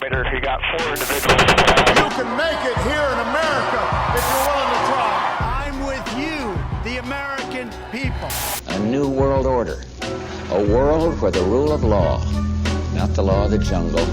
perimeter. You got 4 individuals. You can make it here in America if you're willing to try. I'm with you, the American people. A new world order. A world where the rule of law, not the law of the jungle,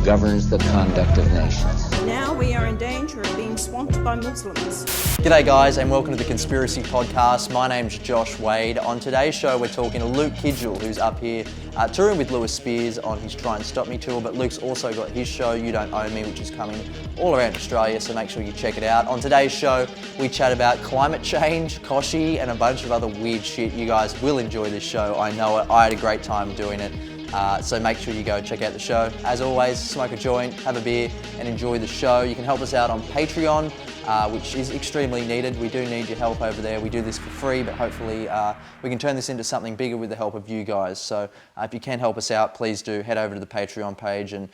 governs the conduct of nations. Now we are in danger of being swamped by Muslims. G'day guys and welcome to the Conspiracy Podcast. My name's Josh Wade. On today's show we're talking to Luke Kidgell, who's up here touring with Lewis Spears on his Try and Stop Me tour, but Luke's also got his show You Don't Own Me, which is coming all around Australia, so make sure you check it out. On today's show we chat about climate change, Koshi and a bunch of other weird shit. You guys will enjoy this show, I know it. I had a great time doing it. So make sure you go check out the show. As always, smoke a joint, have a beer and enjoy the show. You can help us out on Patreon, which is extremely needed. We do need your help over there. We do this for free, but hopefully we can turn this into something bigger with the help of you guys. So if you can help us out, please do head over to the Patreon page and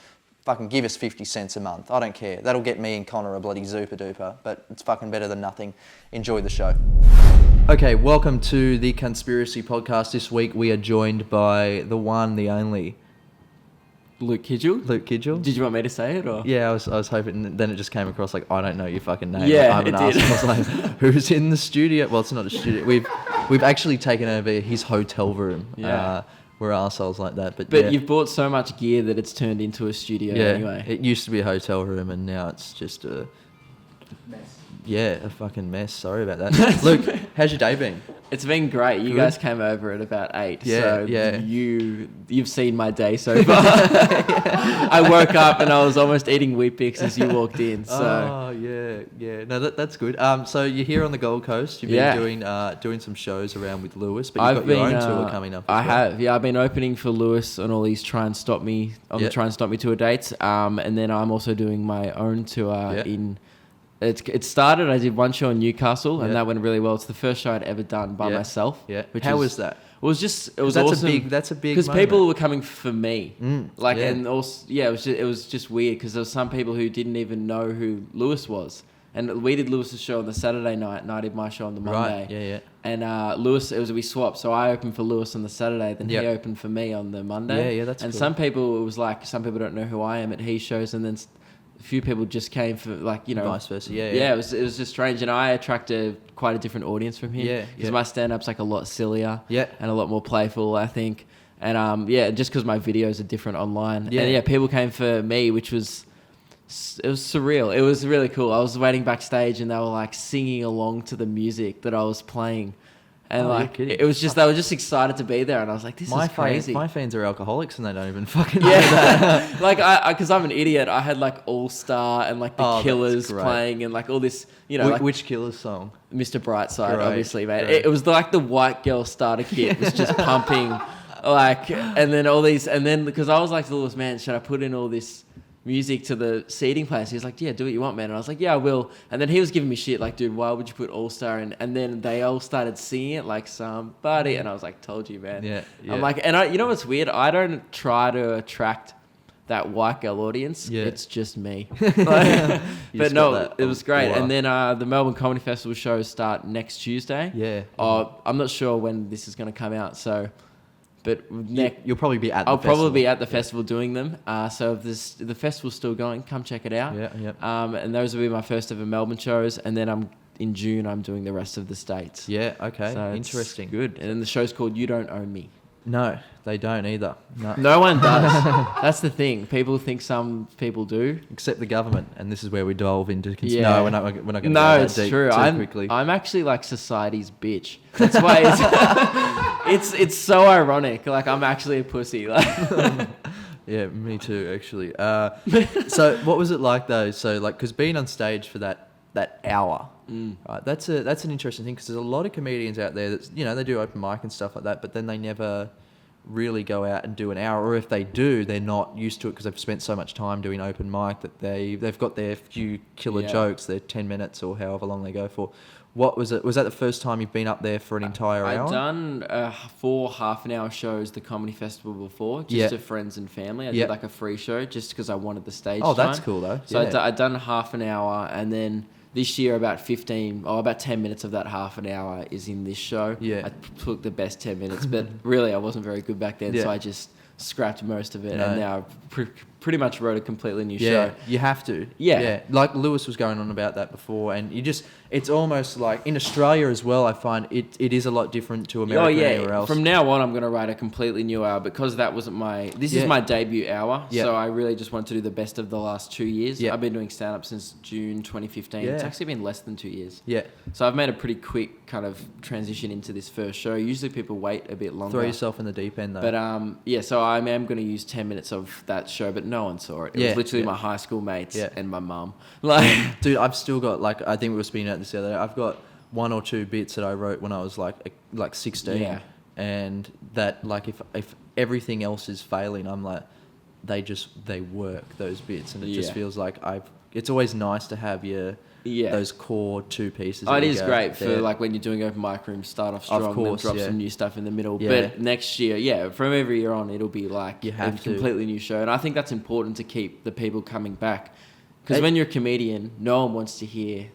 fucking give us 50 cents a month. I don't care. That'll get me and Connor a bloody Zupa Duper, but it's fucking better than nothing. Enjoy the show. Okay, welcome to the Conspiracy Podcast. This week we are joined by the one, the only... Luke Kidgell? Luke Kidgell. Did you want me to say it? Or? Yeah, I was hoping, and then it just came across like, I don't know your fucking name. Yeah, I haven't it did. asked. I was like, who's in the studio? Well, it's not a studio. We've actually taken over his hotel room. Yeah. We're arseholes like that. But yeah. You've bought so much gear that it's turned into a studio anyway. It used to be a hotel room and now it's just a... Mess. Yeah, a fucking mess. Sorry about that. Luke, how's your day been? It's been great. You guys came over at about 8. Yeah, so yeah. You've seen my day so far. I woke up and I was almost eating Weet-Bix as you walked in. So. Oh, yeah. No, that's good. So you're here on the Gold Coast. You've been doing some shows around with Lewis, but you've got your own tour coming up as well. Have. Yeah, I've been opening for Lewis on all these Try and Stop Me, the Try and Stop Me tour dates. And then I'm also doing my own tour in... It started, I did one show in Newcastle and that went really well. It's the first show I'd ever done by myself. Yeah. How was that? It was that's awesome. That's a big because moment. people were coming for me. And also, it was just weird because there was some people who didn't even know who Lewis was. And we did Lewis's show on the Saturday night and I did my show on the Monday. Right, yeah. And Lewis, we swapped. So I opened for Lewis on the Saturday, then he opened for me on the Monday. Yeah, that's and cool. Some people, it was like, some people don't know who I am at his shows, and then a few people just came for, like, you know, vice versa. Yeah. It was just strange, and I attracted quite a different audience from him. Because my stand-up's like a lot sillier. And a lot more playful, I think. And just because my videos are different online. And people came for me, which was, it was surreal. It was really cool. I was waiting backstage, and they were like singing along to the music that I was playing. And it was just, they were just excited to be there. And I was like, this is crazy. My fans are alcoholics and they don't even fucking know that. Like, because I'm an idiot, I had like All Star and like the Killers playing and like all this, you know. Which Killers song? Mr. Brightside, obviously, mate. Great. It was like the White Girl starter kit was just pumping. Like, and then all these, and then because I was like to Lewis, man, should I put in all this music to the seating place? He was like, yeah, do what you want, man. And I was like, yeah, I will. And then he was giving me shit like, dude, why would you put All Star in? And then they all started singing it like somebody, and I was like, told you, man. Yeah. I'm like, and you know what's weird? I don't try to attract that white girl audience. It's just me. But no, it was great. And then the Melbourne Comedy Festival shows start next Tuesday. I'm not sure when this is going to come out, so... But you'll probably be at the I'll festival. probably be at the festival doing them. So if the festival's still going, come check it out. And those will be my first ever Melbourne shows. And then in June, I'm doing the rest of the states. Yeah, okay. So interesting. Good. And then the show's called You Don't Own Me. No, they don't either. No one does. That's the thing. People think some people do. Except the government. And this is where we delve into... No, we're not going to go No, that it's deep true. too quickly. I'm actually like society's bitch. That's why it's so ironic. Like, I'm actually a pussy. Like... Yeah, me too, actually. So what was it like, though? So, like, because being on stage for that hour... Right, that's an interesting thing because there's a lot of comedians out there that, you know, they do open mic and stuff like that, but then they never really go out and do an hour, or if they do, they're not used to it because they've spent so much time doing open mic that they've got their few killer jokes, their 10 minutes or however long they go for. What was it? Was that the first time you've been up there for an entire hour? I've done 4 half-an-hour shows the Comedy Festival before, just to friends and family. I did like a free show just because I wanted the stage time. That's cool though. So I'd done half an hour, and then this year about 10 minutes of that half an hour is in this show. I took the best 10 minutes, but really I wasn't very good back then, so I just scrapped most of it, and now pretty much wrote a completely new Yeah, show. you have to. Yeah. Like Lewis was going on about that before, and it's almost like in Australia as well. I find it is a lot different to America and anywhere else. From now on, I'm going to write a completely new hour because that wasn't this is my debut hour. Yeah. So I really just want to do the best of the last 2 years. Yeah. I've been doing stand-up since June 2015. Yeah. It's actually been less than 2 years. Yeah. So I've made a pretty quick kind of transition into this first show. Usually people wait a bit longer. Throw yourself in the deep end, though. But so I am going to use 10 minutes of that show, but no one saw it. It was literally my high school mates and my mum. Like, dude, I've still got I think we were speaking about this the other day. I've got 1 or 2 bits that I wrote when I was like 16, and that if everything else is failing, I'm like, they work those bits, and it just feels like it's always nice to have those core 2 pieces. Oh, it is great for like when you're doing open mic rooms, start off strong, then drop some new stuff in the middle. Yeah. But next year, from every year on, it'll be like a completely new show. And I think that's important to keep the people coming back. Because when you're a comedian, no one wants to hear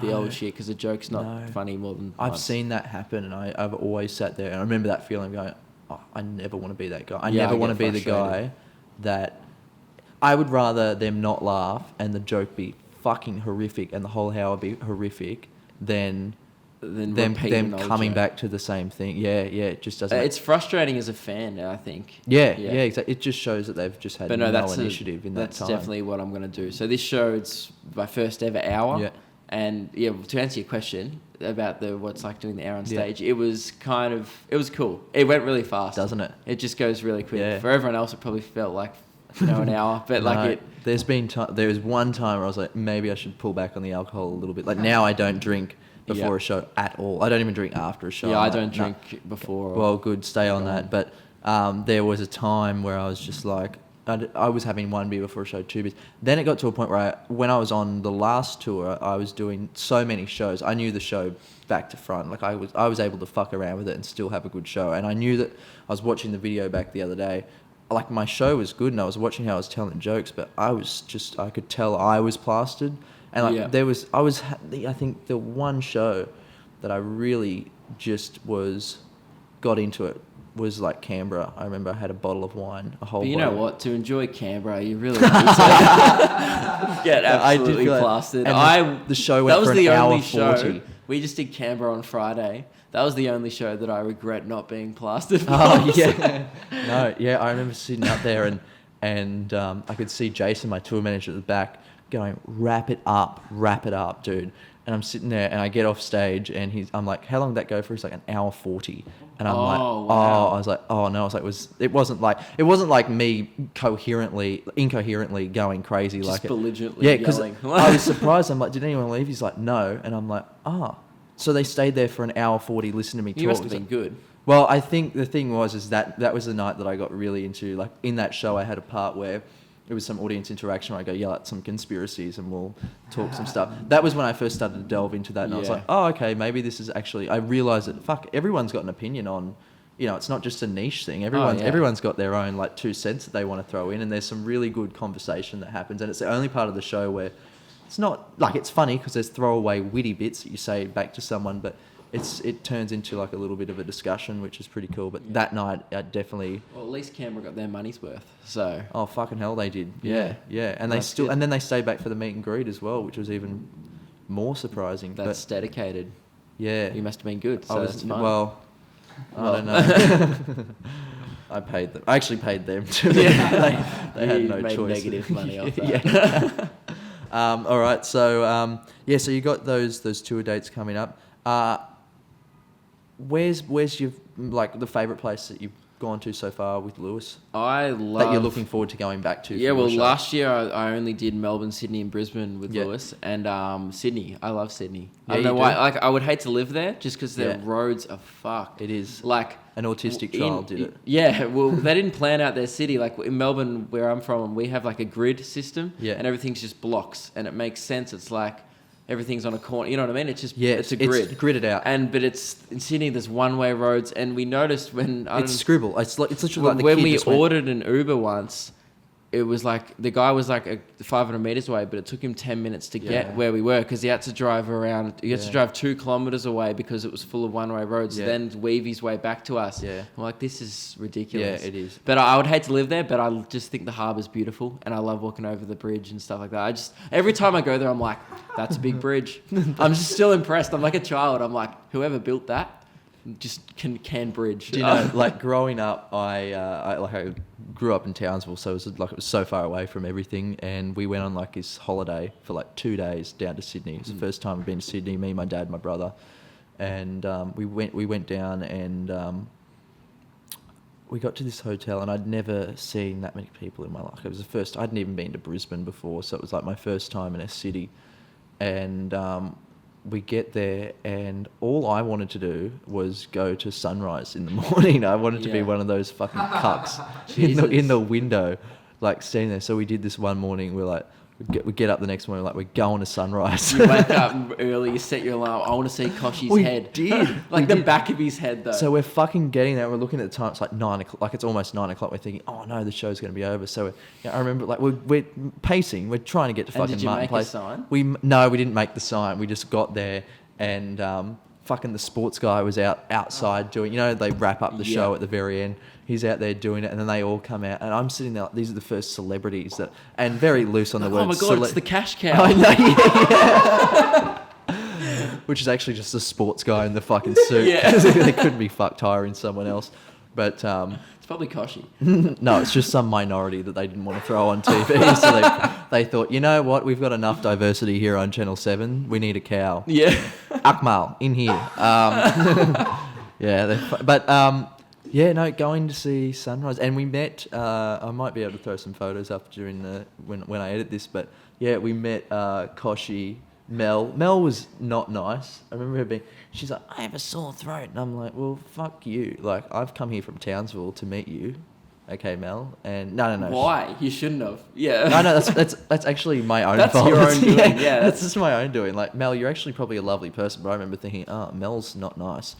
the old shit because the joke's not funny more than I've once. seen that happen, and I've always sat there, and I remember that feeling going, oh, I never want to be that guy. I never want to be the guy that... I would rather them not laugh and the joke be fucking horrific and the whole hour be horrific than them coming back to the same thing. Yeah, it just doesn't... It's frustrating as a fan, I think. Yeah, exactly. It just shows that they've just had no initiative in that time. That's definitely what I'm going to do. So this show, it's my first ever hour. Yeah. And to answer your question about what's like doing the hour on stage, it was cool. It went really fast. Doesn't it? It just goes really quick. Yeah. For everyone else, it probably felt like an hour, but there was one time where I was like, maybe I should pull back on the alcohol a little bit. Like now I don't drink before a show at all. I don't even drink after a show. Yeah, I don't drink before. Well, good, stay on that. But there was a time where I was just like, I was having 1 beer before a show, 2 beers. Then it got to a point where when I was on the last tour, I was doing so many shows. I knew the show back to front. Like I was able to fuck around with it and still have a good show. And I knew that I was watching the video back the other day. Like my show was good, and I was watching how I was telling jokes, but I could tell I was plastered. And I think the one show that I really just got into it was like Canberra. I remember I had a bottle of wine, a whole bottle. You know what? To enjoy Canberra, you really need to get absolutely plastered. The show went for an hour 40. Show. We just did Canberra on Friday. That was the only show that I regret not being plastered for. Oh, yeah. No, yeah, I remember sitting up there and I could see Jason, my tour manager at the back, going, wrap it up, dude. And I'm sitting there and I get off stage and I'm like, how long did that go for? He's like an hour 40. And I'm I was like, oh no. I was like, it wasn't like me incoherently going crazy. Just like belligerently yelling. I was surprised. I'm like, did anyone leave? He's like, no. And I'm like, so they stayed there for an hour 40 listening to me talk. You must have been good. Well, I think the thing was that was the night that I got really into, like in that show I had a part where it was some audience interaction where I go yell at some conspiracies and we'll talk some stuff. That was when I first started to delve into that, and I was like, oh, okay, maybe this is actually... I realised that, everyone's got an opinion on... it's not just a niche thing. Everyone's got their own 2 cents that they want to throw in, and there's some really good conversation that happens, and it's the only part of the show where it's not... it's funny because there's throwaway witty bits that you say back to someone, but it turns into a little bit of a discussion, which is pretty cool. But that night, I definitely... Well, at least Canberra got their money's worth, so... Oh, fucking hell, they did. Yeah. And they still... Good. And then they stayed back for the meet and greet as well, which was even more surprising. That's dedicated. Yeah. You must have been good, so that's fine. Well, I don't know. I paid them. I actually paid them too. They had no made choice. Negative money off that. All right, so so you got those tour dates coming up. Where's your the favourite place that you've gone to so far with Lewis? That you're looking forward to going back to. Yeah, well, last year I only did Melbourne, Sydney, and Brisbane with Lewis, and Sydney. I love Sydney. I don't know why. I would hate to live there just because their roads are fucked. It is like an autistic child did it. Yeah, well, they didn't plan out their city. Like in Melbourne, where I'm from, we have a grid system, and everything's just blocks, and it makes sense. It's like everything's on a corner. You know what I mean? It's just it's a grid. It's gridded out. But it's in Sydney. There's one-way roads, and we noticed when it's scribble. It's literally when we ordered an Uber once, it was like the guy was like 500 meters away, but it took him 10 minutes to get where we were because he had to drive around. He had to drive 2 kilometers away because it was full of one-way roads. Yeah. Then weave his way back to us. Yeah, I'm like, this is ridiculous. Yeah, it is. But I would hate to live there. But I just think the harbour's beautiful, and I love walking over the bridge and stuff like that. Every time I go there, I'm like, that's a big bridge. I'm just still impressed. I'm like a child. I'm like, whoever built that just can bridge. Do you know, like growing up, I grew up in Townsville, so it was so far away from everything, and we went on like this holiday for like 2 days down to Sydney. It was the first time I've been to Sydney, me, my dad, my brother, and we went down and we got to this hotel, and I'd never seen that many people in my life. It was the first. I hadn't even been to Brisbane before, so it was like my first time in a city, and we get there, and all I wanted to do was go to sunrise in the morning. I wanted to be one of those fucking cucks in the window, like standing there. So we did this one morning. We're like, we get up the next morning, like we're going to sunrise. You wake up early, you set your alarm. I want to see Koshi's head. Did like the back of his head though. So we're fucking getting there. We're looking at the time. It's like 9 o'clock. Like it's almost 9 o'clock. We're thinking, oh no, the show's going to be over. So I remember like we're pacing. We're trying to get to fucking Martin Place. Did you make a sign? No, we didn't make the sign. We just got there, and fucking the sports guy was outside doing. You know, they wrap up the show at the very end. He's out there doing it, and then they all come out, and I'm sitting there like, these are the first celebrities and very loose on the word. Oh my God, it's the cash cow. I know, yeah. Which is actually just a sports guy in the fucking suit. Yeah. They couldn't be fucked hiring someone else. But it's probably Koshi. No, it's just some minority that they didn't want to throw on TV. So they thought, you know what, we've got enough diversity here on Channel 7. We need a cow. Yeah. Akmal, in here. Yeah, no, going to see sunrise, and we met. I might be able to throw some photos up during when I edit this, but yeah, we met Koshi, Mel. Mel was not nice. I remember her being. She's like, I have a sore throat, and I'm like, well, fuck you. Like, I've come here from Townsville to meet you. Okay, Mel. And no. Why? You shouldn't have. Yeah. No, that's actually my own fault. That's your own doing. Yeah. That's just my own doing. Like, Mel, you're actually probably a lovely person, but I remember thinking, oh, Mel's not nice.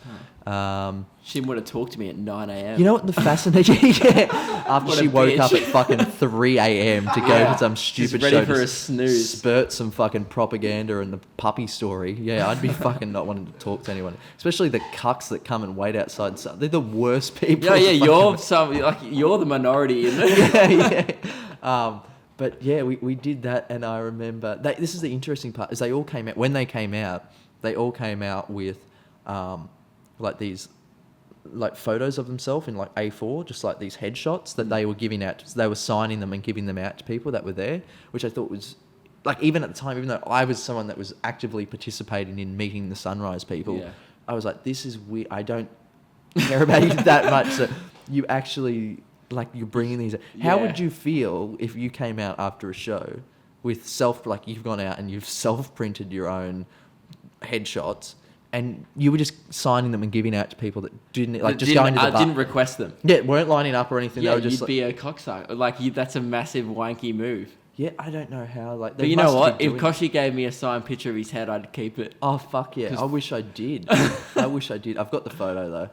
She would have talked to me at 9 a.m. You know what the fascinating? After she woke up at fucking 3 a.m. to go to some stupid ready show for to a snooze. Spurt some fucking propaganda and the puppy story. Yeah, I'd be fucking not wanting to talk to anyone, especially the cucks that come and wait outside. They're the worst people. Yeah, you're the minority in yeah. it. But yeah, we did that, and I remember this is the interesting part is they all came out when they came out. They all came out with like these like photos of themselves in like A4, just like these headshots that they were giving out. They were signing them and giving them out to people that were there, which I thought was like, even at the time, even though I was someone that was actively participating in meeting the sunrise people, I was like, this is weird. I don't care about you that much. So you actually like you're bringing these. How would you feel if you came out after a show with like you've gone out and you've self-printed your own headshots? And you were just signing them and giving out to people that didn't like just going to the bar. Didn't request them. Yeah, weren't lining up or anything. Yeah, they were just you'd be a cocksucker. Like that's a massive wanky move. Yeah, I don't know how. Like, but you know what? If Koshi gave me a signed picture of his head, I'd keep it. Oh fuck yeah! I wish I did. I wish I did. I've got the photo though.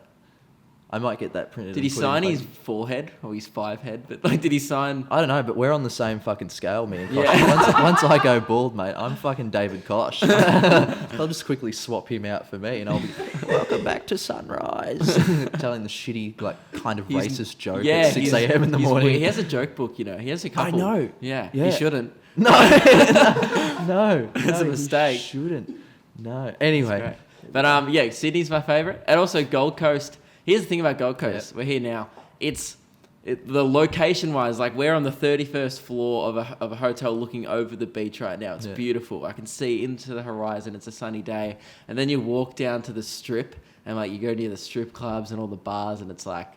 I might get that printed. Did he sign his forehead or his 5 head? But like, did he sign? I don't know, but we're on the same fucking scale, me and Kosh. Yeah. Once I go bald, mate, I'm fucking David Kosh. I'll just quickly swap him out for me, and I'll be welcome back to sunrise, telling the shitty like kind of racist joke at 6 a.m. in the morning. He has a joke book, you know. He has a couple. I know. Yeah. He shouldn't. No, it's a mistake. He shouldn't. No. Anyway, but yeah, Sydney's my favorite, and also Gold Coast. Here's the thing about Gold Coast. Yeah. We're here now. The location-wise, like we're on the 31st floor of a hotel looking over the beach right now. It's beautiful. I can see into the horizon. It's a sunny day. And then you walk down to the strip, and like you go near the strip clubs and all the bars, and it's like,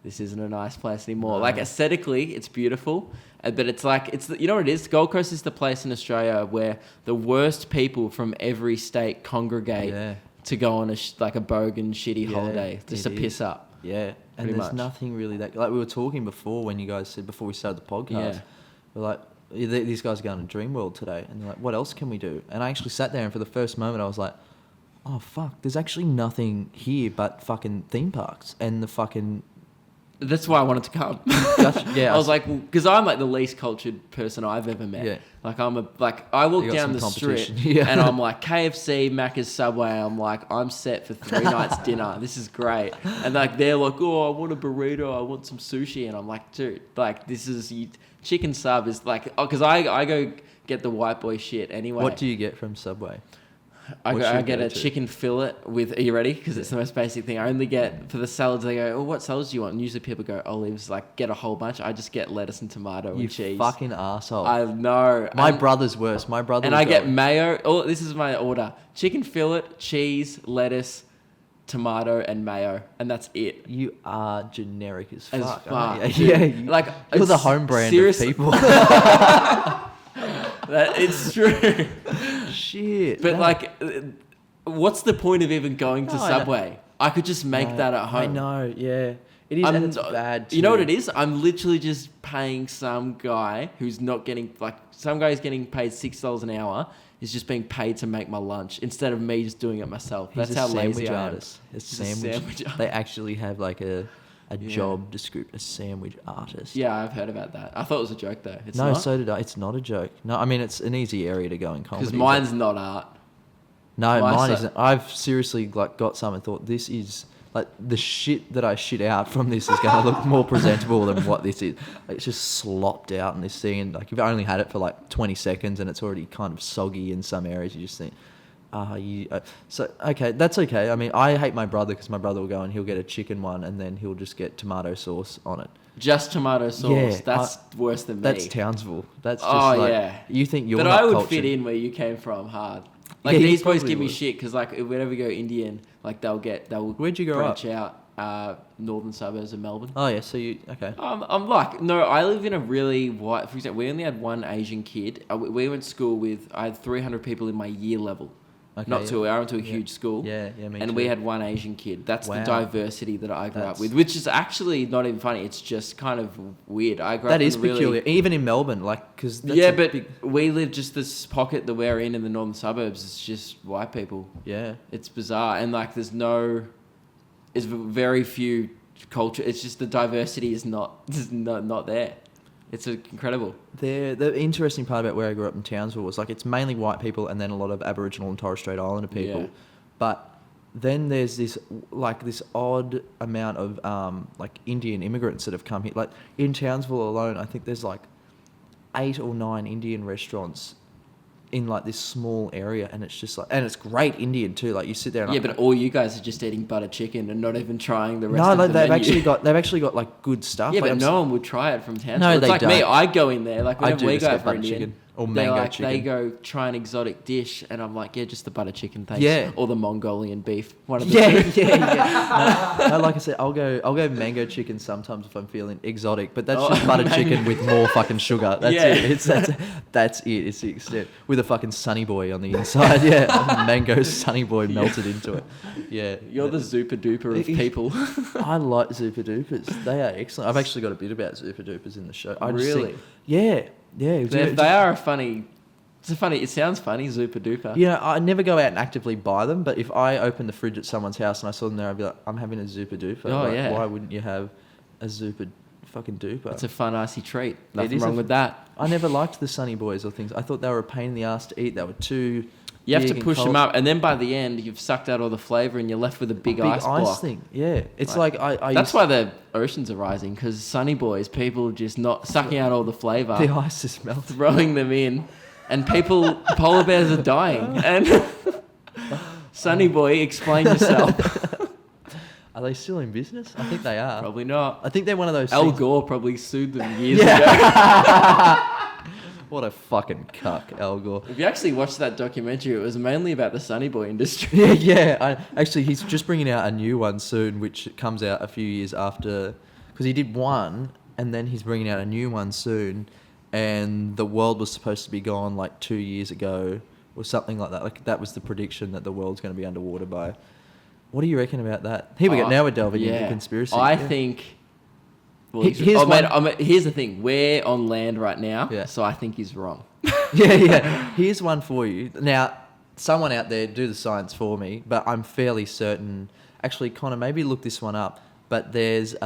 this isn't a nice place anymore. No. Like aesthetically, it's beautiful, but it's like you know what it is? Gold Coast is the place in Australia where the worst people from every state congregate. Yeah. To go on a bogan shitty holiday just to piss up. Yeah, and there's nothing really that like we were talking before when you guys said before we started the podcast. Yeah. We're like, these guys are going to Dreamworld today, and they're like, what else can we do? And I actually sat there, and for the first moment, I was like, oh fuck, there's actually nothing here but fucking theme parks and the fucking That's why I wanted to come. Yeah, I was like, because I'm like the least cultured person I've ever met. Yeah. Like I walk down the street and I'm like KFC, Macca's, Subway. I'm like, I'm set for 3 nights dinner. This is great. And like they're like, oh, I want a burrito. I want some sushi. And I'm like, dude, like this is chicken sub is like, because I go get the white boy shit anyway. What do you get from Subway? I get a chicken fillet with, are you ready? Because it's the most basic thing. I only get, for the salads, they go, oh, what salads do you want? And usually people go olives, like get a whole bunch. I just get lettuce and tomato and cheese. You fucking asshole. I know. My brother's worse. My brother. And I get mayo. Oh, this is my order. Chicken fillet, cheese, lettuce, tomato, and mayo. And that's it. You are generic as As fuck. fuck. Yeah. Like, You're the home brand of people. It's true. Shit. But like, what's the point of even going to Subway? I could just make that at home. I know, yeah. It is, and it's bad too. You know what it is? I'm literally just paying some guy who's not getting, like, some guy who's getting paid $6 an hour is just being paid to make my lunch instead of me just doing it myself. That's how lazy I am. A sandwich artist. They actually have like a job description, a sandwich artist. Yeah, I've heard about that. I thought it was a joke though. It's no, not? so did I. It's not a joke. No, I mean, it's an easy area to go in comedy. Because mine's not art. No, mine isn't. I've seriously like got some and thought this is like the shit that I shit out from this is going to look more presentable than what this is. Like, it's just slopped out in this thing, and like you've only had it for like 20 seconds and it's already kind of soggy in some areas. You just think, so okay, that's okay. I mean, I hate my brother because my brother will go and he'll get a chicken one and then he'll just get tomato sauce on it. Just tomato sauce. Yeah, that's worse than me. That's Townsville. That's just yeah. You think you're but not I would cultured. Fit in where you came from hard. Like these boys give me shit because like whenever we go Indian, like they'll Where'd you grow branch out northern suburbs of Melbourne. Oh yeah, so you okay? I'm like no, I live in a really white. For example, we only had one Asian kid. We went to school with I had 300 people in my year level. Okay, I went to a huge school. Yeah, me and too. we had one Asian kid. That's the diversity that I grew up with, which is actually not even funny. It's just kind of weird. I grew up That is peculiar, even in Melbourne, like because we live just this pocket that we're in the northern suburbs. It's just white people. Yeah, it's bizarre, and like there's very few culture. It's just the diversity is not there. It's incredible. The interesting part about where I grew up in Townsville was like it's mainly white people and then a lot of Aboriginal and Torres Strait Islander people. Yeah. But then there's this odd amount of like Indian immigrants that have come here. Like in Townsville alone, I think there's like 8 or 9 Indian restaurants in like this small area, and it's just like, and it's great Indian too. Like you sit there, and but all you guys are just eating butter chicken and not even trying the rest of the they've menu. they've actually got like good stuff. Yeah, like, but no one would try it from Townsville. No, it's they like don't. me. I go in there like whenever we go for Indian chicken or mango chicken. They go try an exotic dish, and I'm like, yeah, just the butter chicken, thanks. Yeah, or the Mongolian beef. One of the two. Yeah. No, like I said, I'll go mango chicken sometimes if I'm feeling exotic, but that's just butter chicken with more fucking sugar. That's it. That's it. It's the extent with a fucking Sunny Boy on the inside. Yeah, mango Sunny Boy melted into it. Yeah, you're the Zupa Duper of people. I like Zupa Dupers. They are excellent. I've actually got a bit about Zupa Dupers in the show. Really? Yeah. They are a funny. It sounds funny, Zupa Duper. Yeah, I never go out and actively buy them, but if I open the fridge at someone's house and I saw them there, I'd be like, I'm having a Zupa Duper. Oh, like, yeah. Why wouldn't you have a Zupa fucking duper? It's a fun, icy treat. Nothing wrong with that. I never liked the Sunny Boys or things. I thought they were a pain in the ass to eat. They were too... You have to push them up, and then by the end, you've sucked out all the flavour and you're left with a big ice block. Thing, yeah. It's like that's why the oceans are rising, because Sunny Boys, people just not sucking out all the flavour. The ice is melting. Throwing them in, and polar bears are dying. And Sunny Boy, explain yourself. Are they still in business? I think they are. Probably not. I think they're one of those Al Gore probably sued them years ago. What a fucking cuck, Al Gore. If you actually watched that documentary, it was mainly about the Sunny Boy industry. Yeah. Actually, he's just bringing out a new one soon, which comes out a few years after... Because he did one, and then he's bringing out a new one soon, and the world was supposed to be gone like 2 years ago, or something like that. Like that was the prediction that the world's going to be underwater by... What do you reckon about that? Here we go. Now we're delving into conspiracy. I think... Well, here's the thing. We're on land right now, so I think he's wrong. Yeah. Here's one for you. Now, someone out there do the science for me, but I'm fairly certain... Actually, Connor, maybe look this one up. But there's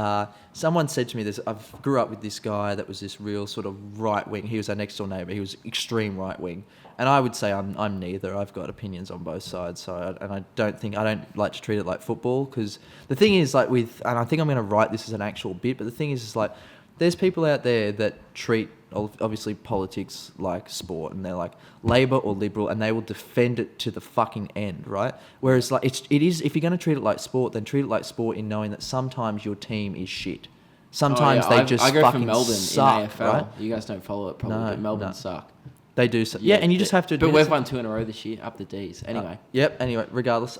someone said to me this. I grew up with this guy that was this real sort of right wing. He was our next door neighbour. He was extreme right wing, and I would say I'm neither. I've got opinions on both sides. So I don't like to treat it like football, because the thing is, like, and I think I'm going to write this as an actual bit. But the thing is like, there's people out there that treat obviously politics like sport, and they're like Labor or Liberal, and they will defend it to the fucking end, right? Whereas like it is, if you're going to treat it like sport, then treat it like sport in knowing that sometimes your team is shit. Sometimes they just fucking from Melbourne suck, in AFL. right? You guys don't follow it probably, but Melbourne suck. They do. Yeah, and you just have to. But we've won 2 in a row this year, up the D's. Anyway. Yep. Anyway, regardless.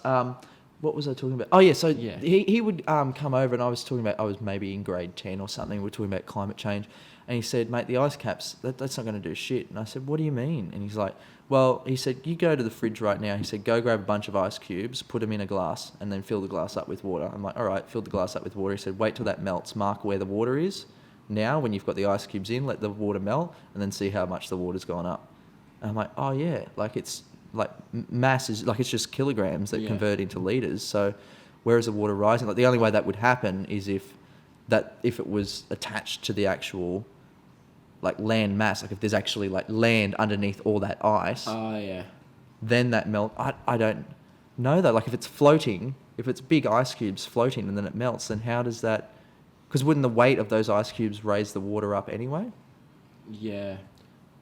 What was I talking about? Oh yeah, so he would come over, and I was talking about, I was maybe in grade 10 or something. We were talking about climate change, and he said, "Mate, the ice caps, that's not going to do shit." And I said, "What do you mean?" And he's like, "Well," he said, "you go to the fridge right now." He said, "Go grab a bunch of ice cubes, put them in a glass, and then fill the glass up with water." I'm like, "All right," filled the glass up with water. He said, "Wait till that melts. Mark where the water is now. When you've got the ice cubes in, let the water melt, and then see how much the water's gone up." And I'm like, "Oh yeah, like it's like mass is like, it's just kilograms that convert into liters. So where is the water rising?" Like the only way that would happen is if it was attached to the actual like land mass, like if there's actually like land underneath all that ice. Oh yeah. Then that melt. I don't know though. Like if it's floating, if it's big ice cubes floating and then it melts, then how does that? Because wouldn't the weight of those ice cubes raise the water up anyway? Yeah.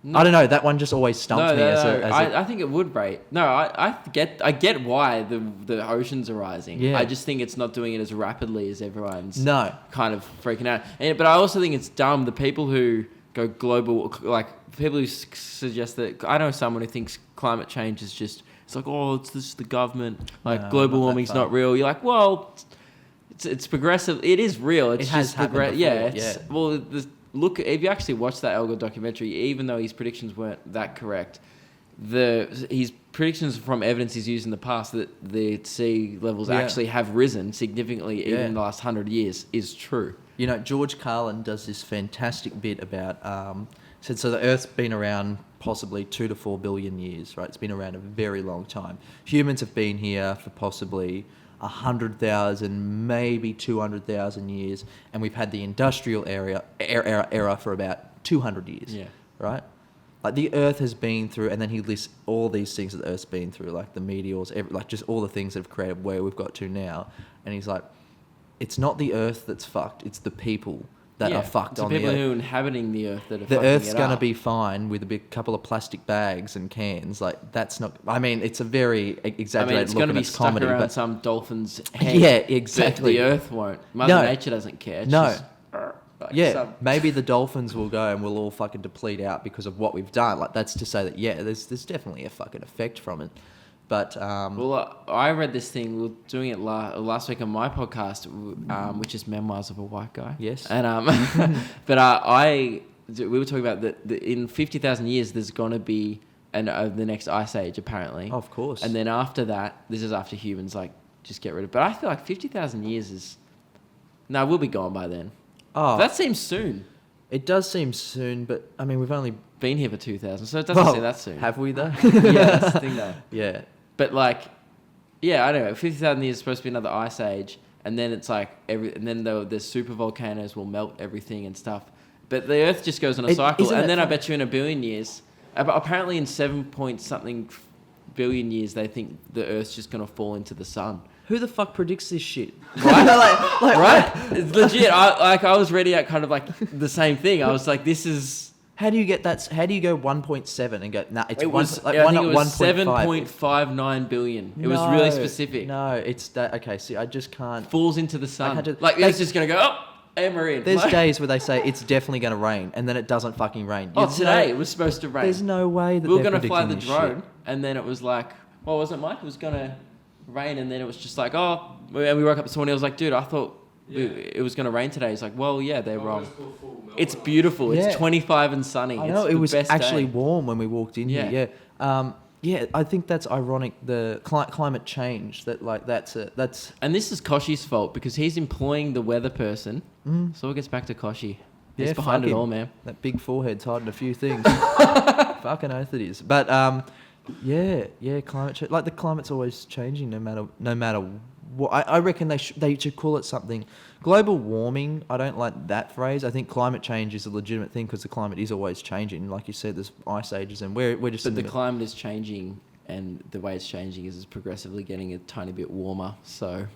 No. I don't know. That one just always stumped me. I think it would rate. No, I get why the oceans are rising. Yeah. I just think it's not doing it as rapidly as everyone's kind of freaking out. But I also think it's dumb. The people who go global, like people who suggest that, I know someone who thinks climate change is just, it's like, oh, it's just the government. Like global warming's not real. You're like, well, it's progressive. It is real. It's just progressive. Yeah. Well, look, if you actually watch that Elgar documentary, even though his predictions weren't that correct, his predictions from evidence he's used in the past that the sea levels actually have risen significantly even in the last 100 years is true. You know, George Carlin does this fantastic bit about, said, so the Earth's been around possibly 2 to 4 billion years, right? It's been around a very long time. Humans have been here for possibly 100,000, maybe 200,000 years, and we've had the industrial era for about 200 years, right? Like the Earth has been through, and then he lists all these things that the Earth's been through, like the meteors, like just all the things that have created where we've got to now. And he's like, it's not the Earth that's fucked, it's the people that are fucked on the Earth. The people who are inhabiting the Earth that are fucking it up. The Earth's going to be fine with a big couple of plastic bags and cans. Like, that's not... I mean, it's a very exaggerated look, and it's comedy. It's going to be stuck around but some dolphin's head. Yeah, exactly. But the Earth won't. Mother Nature doesn't care. It's just, maybe the dolphins will go and we'll all fucking deplete out because of what we've done. Like, that's to say that, there's definitely a fucking effect from it. But well, I read this thing. We were doing it last week on my podcast, which is Memoirs of a White Guy. Yes. And but we were talking about that in 50,000 years there's gonna be the next ice age apparently. Of course. And then after that, this is after humans like just get rid of. But I feel like 50,000 years is we'll be gone by then. Oh, that seems soon. It does seem soon, but I mean we've only been here for 2,000, so it doesn't seem that soon. Have we though? Yeah, that's the thing though. Yeah. But like, I don't know. 50,000 years is supposed to be another ice age, and then it's like and then the super volcanoes will melt everything and stuff. But the Earth just goes on a cycle, and then I bet you in a billion years, apparently in 7 point something billion years, they think the Earth's just gonna fall into the sun. Who the fuck predicts this shit? Right? right? It's legit. I was ready at kind of like the same thing. I was like, this is. How do you get that? How do you go 1.7 and go? Nah, it's it was. I think it was 7.59 billion. It was really specific. No, it's that. Okay, see, I just can't. Falls into the sun. Like it's just gonna go up. And we're in. There's days where they say it's definitely going to rain, and then it doesn't fucking rain. Today it was supposed to rain. There's no way that we were going to fly the drone, and then it was like, what was it, Mike? It was going to rain, and then it was just like, and we woke up this morning. I was like, dude, I thought it was going to rain today. He's like, well, yeah, they're wrong. It's beautiful. It's 25 and sunny. I know, it was actually warm when we walked in here. Yeah, I think that's ironic. The climate change that's. And this is Koshi's fault because he's employing the weather person. So it gets back to Koshi. He's behind it all, man. That big forehead's hiding a few things. Fucking oath it is. But climate change. Like the climate's always changing, no matter I reckon they should call it something. Global warming, I don't like that phrase. I think climate change is a legitimate thing because the climate is always changing. Like you said, there's ice ages and we're just... But the climate is changing, and the way it's changing is it's progressively getting a tiny bit warmer. So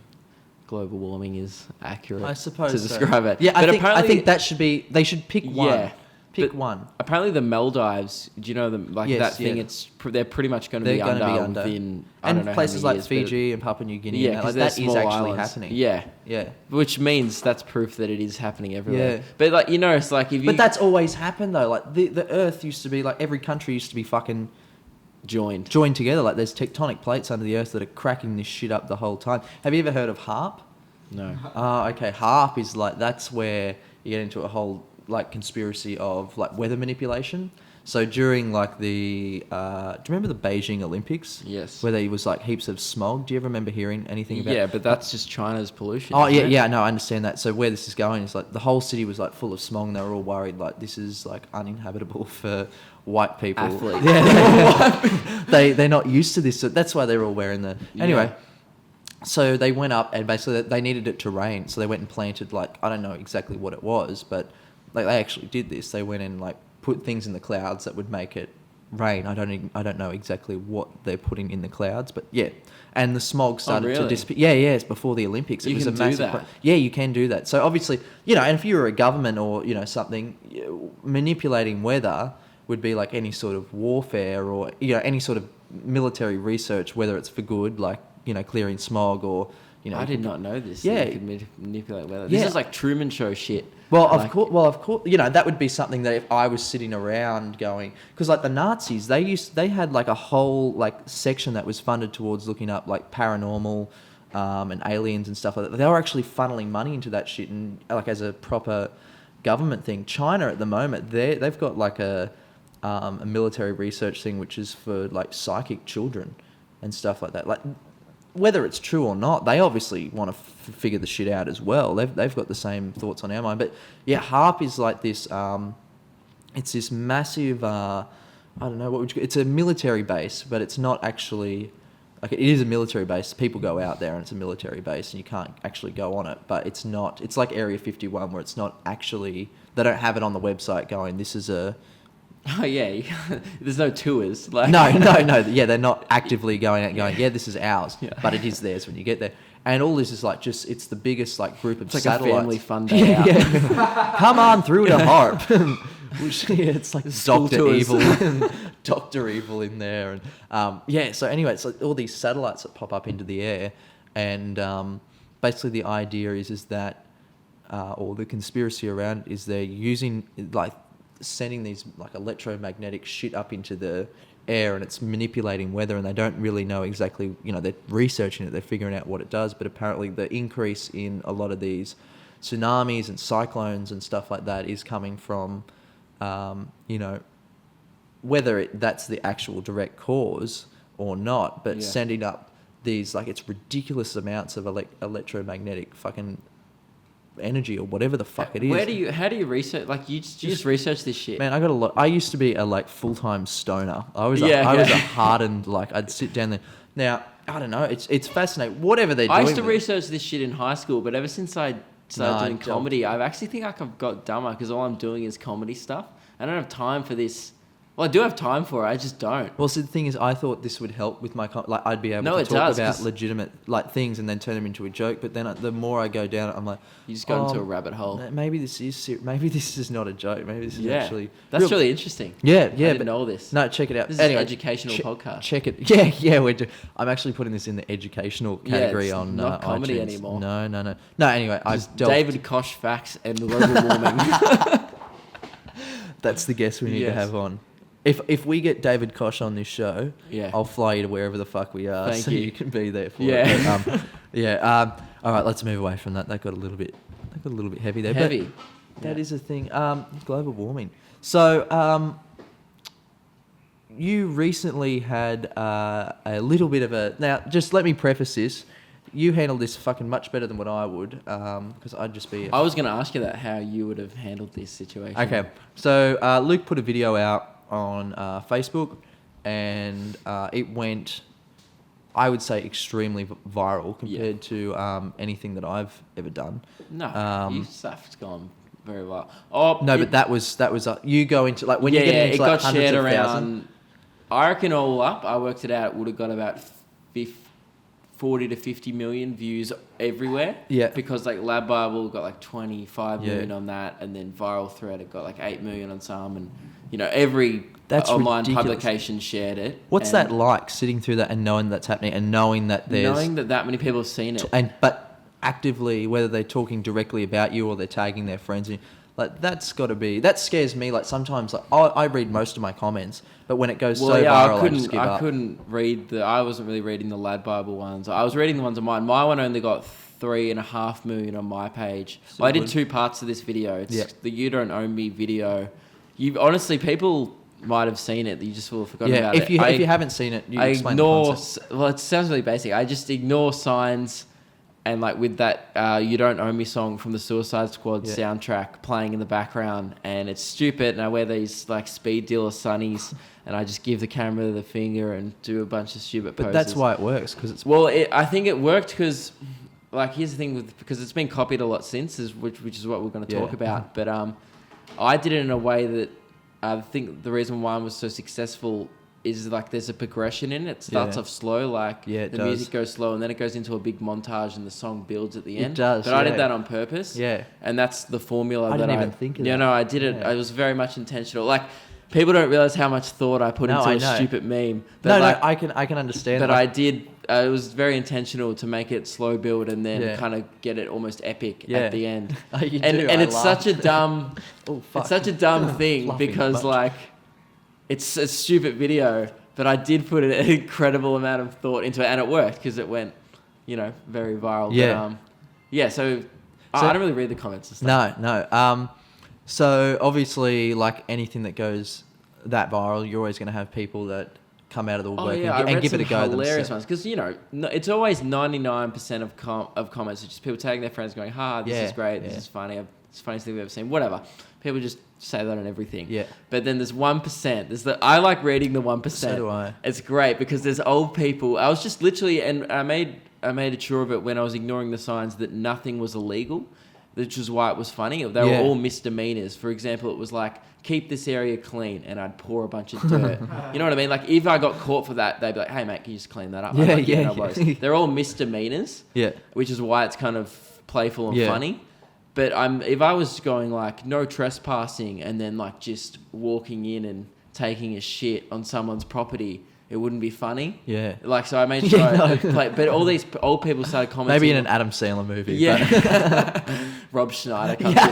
global warming is accurate, I suppose, to describe it. Yeah, but I think that should be... They should pick one. Yeah. Pick one. Apparently the Maldives, do you know them? Like Yes, that thing, yeah. they're pretty much going to be under within, I don't know, places how many like years, Fiji and Papua New Guinea, yeah, like, they're that is small actually islands. happening. Yeah. Yeah. Which means that's proof that it is happening everywhere. Yeah. But like, you know, it's like if you... But that's always happened though. Like the Earth used to be like every country used to be fucking joined together. Like there's tectonic plates under the Earth that are cracking this shit up the whole time. Have you ever heard of HARP? No. Okay. HARP is like, that's where you get into a whole like conspiracy of like weather manipulation. So during like the, do you remember the Beijing Olympics? Yes. Where there was like heaps of smog. Do you ever remember hearing anything about? Yeah, but that's just China's pollution. Oh yeah, isn't it? yeah. No, I understand that. So where this is going is like the whole city was like full of smog, and they were all worried like this is like uninhabitable for white people. Athletes. Yeah, they're not used to this. So that's why they're all wearing the anyway. Yeah. So they went up and basically they needed it to rain. So they went and planted like, I don't know exactly what it was, but like they actually did this. They went and like put things in the clouds that would make it rain. I don't know exactly what they're putting in the clouds, but yeah. And the smog started to disappear. Yeah, it's before the Olympics. It You was can a do massive that. Yeah, you can do that. So obviously, you know, and if you were a government or, you know, something, manipulating weather would be like any sort of warfare or, you know, any sort of military research, whether it's for good, like, you know, clearing smog or, you know. I did not know this. Yeah. That you could manipulate weather. Yeah. This is like Truman Show shit. Well, Like- of course, you know, that would be something that if I was sitting around going, because like the Nazis, they had like a whole like section that was funded towards looking up like paranormal and aliens and stuff like that. They were actually funneling money into that shit and like as a proper government thing. China at the moment, they've got like a military research thing which is for like psychic children and stuff like that. Like whether it's true or not, they obviously want to figure the shit out as well. They've got the same thoughts on our mind. But yeah, HARP is like this. It's this massive. I don't know what would you. It's a military base, but it's not actually. Like it is a military base. People go out there and it's a military base, and you can't actually go on it. But it's not. It's like Area 51, where it's not actually. They don't have it on the website going. This is a. Oh yeah, there's no tours. Like No. Yeah, they're not actively going out going, yeah, this is ours, but it is theirs when you get there. And all this is like it's the biggest like group of It's like satellites. a family fun day out. Yeah. Come on through to HARP. Which, yeah, it's like School Dr. tours. Evil, Dr. Evil in there. And yeah, so anyway, it's like all these satellites that pop up into the air. And basically the idea is that, or the conspiracy around it is they're using like, sending these like electromagnetic shit up into the air and it's manipulating weather and they don't really know exactly, you know, they're researching it, they're figuring out what it does, but apparently the increase in a lot of these tsunamis and cyclones and stuff like that is coming from, you know, whether that's the actual direct cause or not, but sending up these, like, it's ridiculous amounts of electromagnetic fucking energy or whatever the fuck it is. How do you research? Like you just research this shit. Man, I got a lot. I used to be a like full-time stoner. I was a hardened, like I'd sit down there. Now, I don't know, it's fascinating. Whatever they're doing. I used to research this shit in high school, but ever since I started doing comedy, I actually think I've got dumber because all I'm doing is comedy stuff. I don't have time for this. Well, I do have time for it. I just don't. Well, so the thing is, I thought this would help with my like I'd be able to talk about legitimate like things and then turn them into a joke. But then the more I go down, I'm like, you just go into a rabbit hole. Maybe this is not a joke. Maybe this is actually that's really interesting. Yeah, I didn't know this. No, check it out. This is an educational podcast. Check it. Yeah, we're doing. I'm actually putting this in the educational category on not comedy iTunes. anymore. No. Anyway, David Koch facts and global warming. That's the guest we need to have on. If we get David Koch on this show, I'll fly you to wherever the fuck we are, Thank so you. you can be there for it. But, all right, let's move away from that. That got a little bit heavy there. Heavy. But that is a thing. Global warming. So you recently had a little bit of a. Now, just let me preface this. You handled this fucking much better than what I would, because I'd just be. I was going to ask you that, how you would have handled this situation. Okay, so Luke put a video out on Facebook, and it went. I would say extremely viral compared to anything that I've ever done. No, your stuff's gone very well. Oh no, but that was you go into like when you get into it like got shared hundreds of around. thousands. I reckon all up, I worked it out. It would have got about 40 to 50 million views everywhere. Yeah. Because like Lab Bible got like 25 million on that, and then Viral Thread it got like 8 million on some, and every online publication shared it. What's that like, sitting through that and knowing that's happening and knowing that that many people have seen it, but actively, whether they're talking directly about you or they're tagging their friends in, like that scares me. Like sometimes, like I read most of my comments, but when it goes viral, I just give up. I couldn't read I wasn't really reading the Lad Bible ones. I was reading the ones on mine. My one only got 3.5 million on my page. I did 2 parts of this video. It's the You Don't Own Me video. Honestly, people might have seen it. You just will have forgotten about it. If you haven't seen it, you explain the concept. Well, it sounds really basic. I just ignore signs, and like with that You Don't Own Me song from the Suicide Squad soundtrack playing in the background, and it's stupid, and I wear these like speed dealer sunnies, and I just give the camera the finger and do a bunch of stupid poses. But that's why it works, because it's... Well, I think it worked because... Like, here's the thing, because it's been copied a lot since, which is what we're going to talk about. But I did it in a way that I think the reason why I was so successful is like there's a progression in it. It starts off slow, like the music goes slow, and then it goes into a big montage, and the song builds at the end. It does. But I did that on purpose. Yeah. And that's the formula. I didn't even think of that. Yeah, no, I did it. I was very much intentional. Like, people don't realize how much thought I put into a stupid meme. But I can understand. But I did. It was very intentional to make it slow build and then kind of get it almost epic at the end. And it's such a dumb, it's such a dumb thing because like it's a stupid video, but I did put an incredible amount of thought into it, and it worked because it went, very viral. Yeah. But, so I don't really read the comments and stuff. No. So obviously, like anything that goes that viral, you're always going to have people that come out of the woodwork and give it a go. Hilarious ones, because it's always 99% of comments are just people tagging their friends, going, "Ha, this is great, this is funny, it's the funniest thing we've ever seen." Whatever. People just say that on everything. Yeah. But then there's 1%. I like reading the 1%. So do I. It's great because there's old people. I was just literally, and I made a sure of it when I was ignoring the signs that nothing was illegal, which is why it was funny. They were all misdemeanors. For example, it was like, keep this area clean, and I'd pour a bunch of dirt. You know what I mean? Like, if I got caught for that, they'd be like, hey, mate, can you just clean that up? No worries. They're all misdemeanors, which is why it's kind of playful and funny. But if I was going like, no trespassing, and then like just walking in and taking a shit on someone's property, it wouldn't be funny. Yeah. Like, so I made sure I play, but all these old people started commenting. Maybe in an Adam Sandler movie. Yeah. Rob Schneider comes in.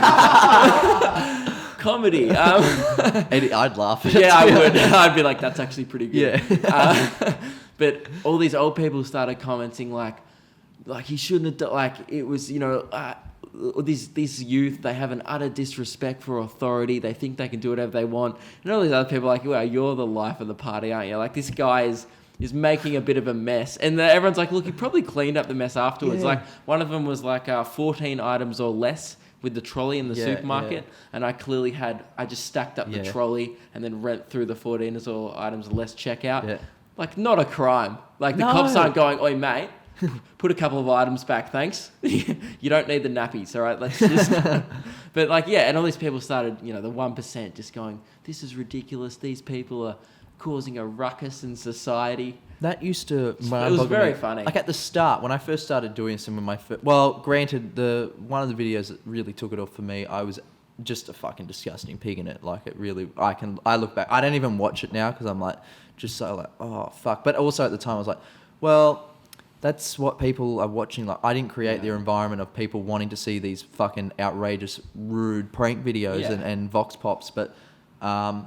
Comedy. I'd laugh at it. Yeah, I would. I'd be like, that's actually pretty good. Yeah. But all these old people started commenting like he shouldn't have done, like, it was, these youth, they have an utter disrespect for authority. They think they can do whatever they want. And all these other people are like, well, you're the life of the party, aren't you? Like, this guy is making a bit of a mess. And everyone's like, look, he probably cleaned up the mess afterwards. Yeah. Like, one of them was like 14 items or less with the trolley in the supermarket. Yeah. And I just stacked up the trolley and then went through the 14 or items or less checkout. Yeah. Like, not a crime. Like, the cops aren't going, oi, mate, put a couple of items back, thanks. You don't need the nappies, all right? Let's just... But, like, yeah, and all these people started, the 1% just going, this is ridiculous. These people are causing a ruckus in society. That used to... It was very funny. Like, at the start, when I first started doing some of my... Well, granted, one of the videos that really took it off for me, I was just a fucking disgusting pig in it. Like, it really... I look back... I don't even watch it now because I'm, like, just so, like, oh, fuck. But also at the time, I was like, well... That's what people are watching. Like, I didn't create the environment of people wanting to see these fucking outrageous, rude prank videos and vox pops. But I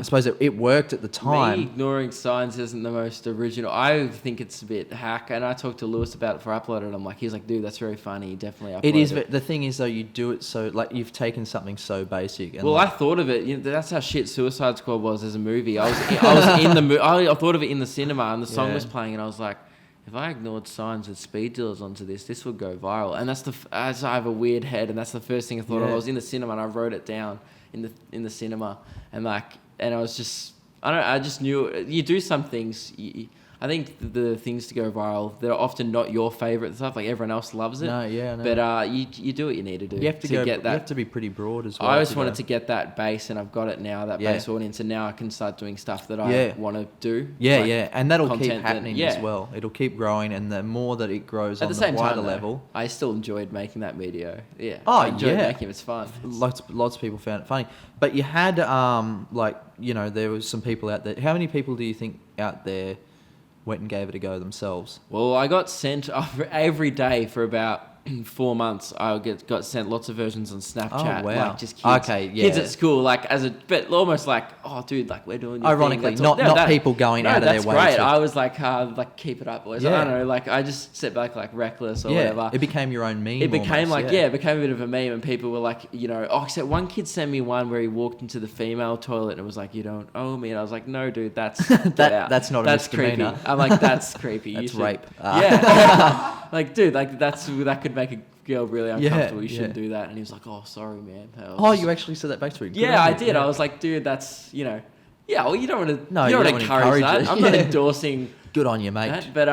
suppose it worked at the time. Me ignoring signs isn't the most original. I think it's a bit hack. And I talked to Lewis about it before I uploaded it. He's like, dude, that's very funny. Definitely upload it. It is. But the thing is, though, you do it so, like, you've taken something so basic. And I thought of it. That's how shit Suicide Squad was as a movie. I was in the I thought of it in the cinema, and the song was playing, and I was like, if I ignored signs with speed dealers onto this would go viral. And as I have a weird head, and that's the first thing I thought of. I was in the cinema and I wrote it down in the cinema, and I was just, I just knew you do some things. I I think the things to go viral, they're often not your favorite stuff. Like everyone else loves it. No, yeah, no. But you do what you need to do. You have to get that. You have to be pretty broad as well. I always wanted to get that base, and I've got it now. That base audience, and now I can start doing stuff that I want to do. Yeah, like and that'll keep content happening as well. It'll keep growing, and the more that it grows at on the same wider time, though, level. I still enjoyed making that video. Yeah. Oh, I enjoyed making it. It's fun. Lots of people found it funny. But you had there was some people out there. How many people do you think out there went and gave it a go themselves? Well, I got sent every day for about 4 months. I got sent lots of versions on Snapchat. Oh, wow. Like just kids. Okay, yeah. Kids at school, like but almost like, oh, dude, like we're doing. Your Ironically, thing. not people going out of their way. That's great. to- I was like keep it up, boys. I don't know. Like I just sit back like reckless or whatever. It became your own meme. It became almost, it became a bit of a meme, and people were like, except one kid sent me one where he walked into the female toilet and was like, "You don't owe me," and I was like, "No, dude, that's that's not a that's creepy." misdemeanor. I'm like, "That's creepy. That's You should-" rape. Yeah, like, dude, like that could make a girl really uncomfortable. You shouldn't do that. And he was like, "Oh, sorry, man." You actually said that back to him. Good Yeah, on I you. did. I was like, dude, that's yeah. Well, you don't want to. No, you don't you want to don't encourage wanna that. encourage it. I'm not Yeah. endorsing. Good on you, mate. That, but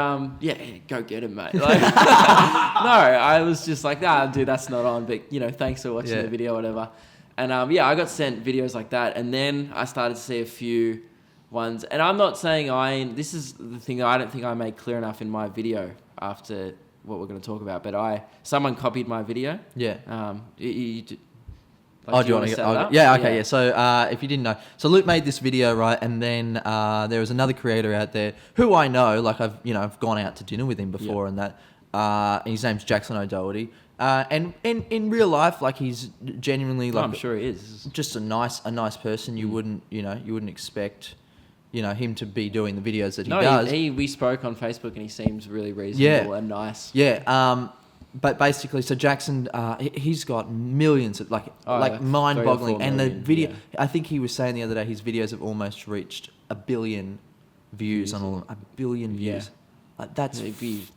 go get him, mate. Like, no, I was just like, nah, dude, that's not on. But thanks for watching the video, whatever. And I got sent videos like that, and then I started to see a few ones. And I'm not saying this is the thing that I don't think I made clear enough in my video after what we're going to talk about. But someone copied my video. Yeah. Do you do you want to set it up? Yeah, okay, yeah. So if you didn't know, so Luke made this video, right? And then there was another creator out there who I know, like I've gone out to dinner with him before, and that. And his name's Jackson O'Doherty. And in real life, like he's genuinely like I'm sure he is. Just a nice person. You wouldn't expect him to be doing the videos that he does. We spoke on Facebook, and he seems really reasonable and nice. Yeah. But basically, so Jackson, he's got millions of mind-boggling, 3 or 4 and million, the video. I think he was saying the other day his videos have almost reached 1 billion views on all of them. 1 billion views. Like, that's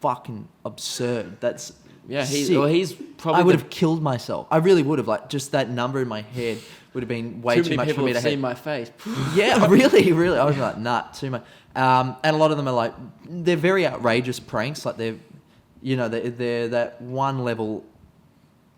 fucking absurd. That's he's probably. I would have killed myself. I really would have. Like, just that number in my head would have been way too much for me to see my face. Yeah, really. I was like, nah, too much. And a lot of them are like, they're very outrageous pranks. Like they're that one level